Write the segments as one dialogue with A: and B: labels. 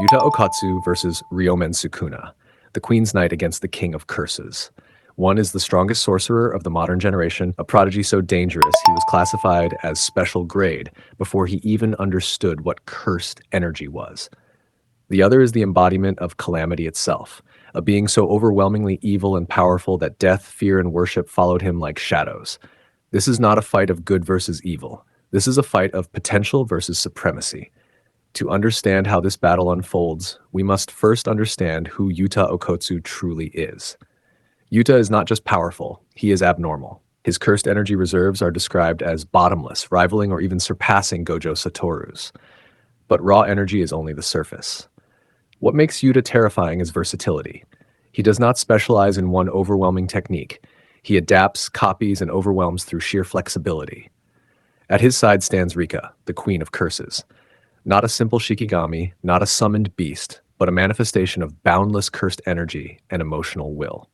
A: Yuta Okatsu versus Ryomen Sukuna, the Queen's Knight against the King of Curses. One is the strongest sorcerer of the modern generation, a prodigy so dangerous he was classified as special grade before he even understood what cursed energy was. The other is the embodiment of calamity itself, a being so overwhelmingly evil and powerful that death, fear, and worship followed him like shadows. This is not a fight of good versus evil. This is a fight of potential versus supremacy. To understand how this battle unfolds, we must first understand who Yuta Okotsu truly is. Yuta is not just powerful, he is abnormal. His cursed energy reserves are described as bottomless, rivaling or even surpassing Gojo Satoru's. But raw energy is only the surface. What makes Yuta terrifying is versatility. He does not specialize in one overwhelming technique. He adapts, copies, and overwhelms through sheer flexibility. At his side stands Rika, the Queen of Curses. Not a simple Shikigami, not a summoned beast, but a manifestation of boundless cursed energy and emotional will.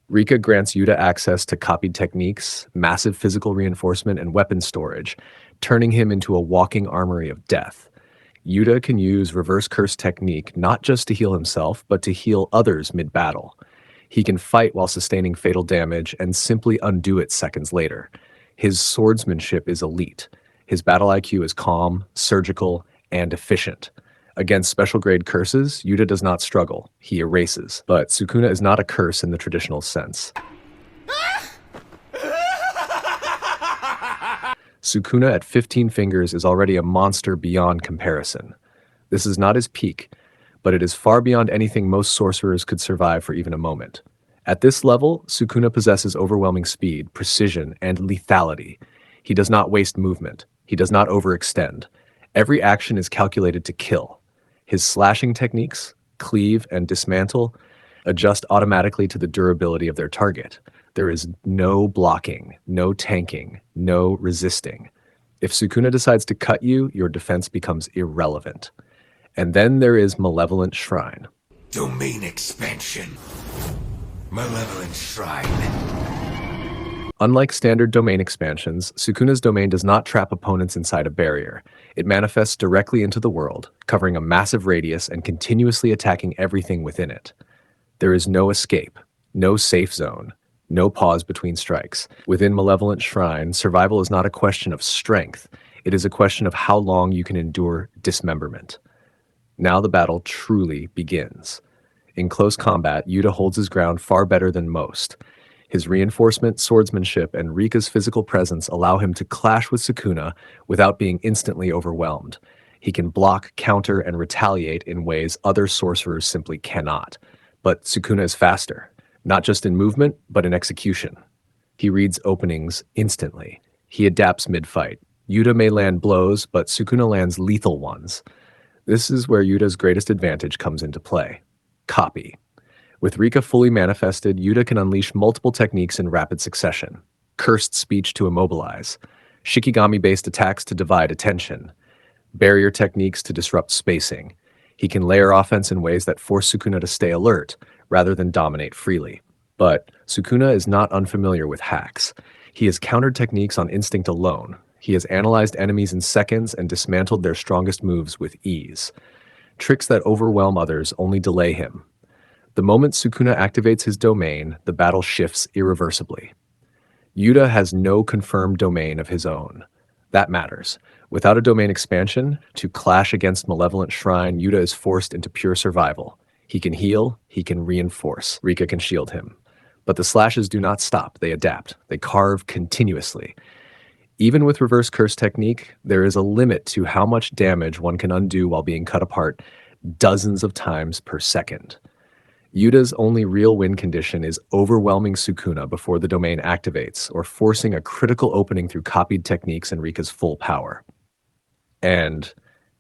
A: Rika grants Yuta access to copied techniques, massive physical reinforcement, and weapon storage, turning him into a walking armory of death. Yuta can use reverse curse technique not just to heal himself, but to heal others mid-battle. He can fight while sustaining fatal damage and simply undo it seconds later. His swordsmanship is elite. His battle IQ is calm, surgical, and efficient. Against special grade curses, Yuta does not struggle, he erases. But Sukuna is not a curse in the traditional sense. Sukuna at 15 fingers is already a monster beyond comparison. This is not his peak, but it is far beyond anything most sorcerers could survive for even a moment. At this level, Sukuna possesses overwhelming speed, precision, and lethality. He does not waste movement. He does not overextend. Every action is calculated to kill. His slashing techniques, cleave and dismantle, adjust automatically to the durability of their target. There is no blocking, no tanking, no resisting. If Sukuna decides to cut you, your defense becomes irrelevant. And then there is Malevolent Shrine.
B: Domain expansion. Malevolent Shrine.
A: Unlike standard domain expansions, Sukuna's domain does not trap opponents inside a barrier. It manifests directly into the world, covering a massive radius and continuously attacking everything within it. There is no escape, no safe zone, no pause between strikes. Within Malevolent Shrine, survival is not a question of strength. It is a question of how long you can endure dismemberment. Now the battle truly begins. In close combat, Yuta holds his ground far better than most. His reinforcement, swordsmanship, and Rika's physical presence allow him to clash with Sukuna without being instantly overwhelmed. He can block, counter, and retaliate in ways other sorcerers simply cannot. But Sukuna is faster, not just in movement, but in execution. He reads openings instantly. He adapts mid-fight. Yuta may land blows, but Sukuna lands lethal ones. This is where Yuta's greatest advantage comes into play. Copy. With Rika fully manifested, Yuta can unleash multiple techniques in rapid succession. Cursed speech to immobilize, Shikigami-based attacks to divide attention, barrier techniques to disrupt spacing. He can layer offense in ways that force Sukuna to stay alert, rather than dominate freely. But Sukuna is not unfamiliar with hacks. He has countered techniques on instinct alone. He has analyzed enemies in seconds and dismantled their strongest moves with ease. Tricks that overwhelm others only delay him. The moment Sukuna activates his domain, the battle shifts irreversibly. Yuta has no confirmed domain of his own. That matters. Without a domain expansion, to clash against Malevolent Shrine, Yuta is forced into pure survival. He can heal, he can reinforce. Rika can shield him. But the slashes do not stop, they adapt. They carve continuously. Even with reverse curse technique, there is a limit to how much damage one can undo while being cut apart dozens of times per second. Yuta's only real win condition is overwhelming Sukuna before the domain activates, or forcing a critical opening through copied techniques and Rika's full power. And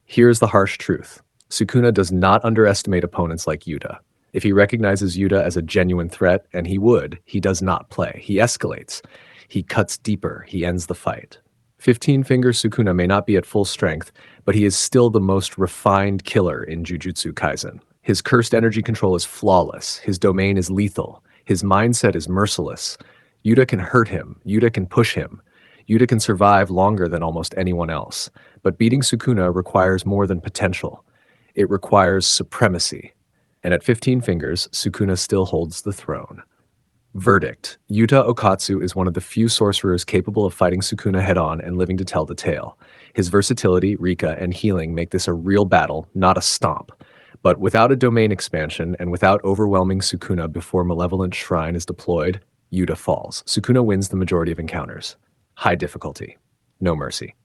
A: here's the harsh truth. Sukuna does not underestimate opponents like Yuta. If he recognizes Yuta as a genuine threat, and he would, he does not play. He escalates. He cuts deeper. He ends the fight. 15-finger Sukuna may not be at full strength, but he is still the most refined killer in Jujutsu Kaisen. His cursed energy control is flawless. His domain is lethal. His mindset is merciless. Yuta can hurt him. Yuta can push him. Yuta can survive longer than almost anyone else. But beating Sukuna requires more than potential. It requires supremacy. And at 15 fingers, Sukuna still holds the throne. Verdict: Yuta Okatsu is one of the few sorcerers capable of fighting Sukuna head-on and living to tell the tale. His versatility, Rika, and healing make this a real battle, not a stomp. But without a domain expansion and without overwhelming Sukuna before Malevolent Shrine is deployed, Yuta falls. Sukuna wins the majority of encounters. High difficulty. No mercy.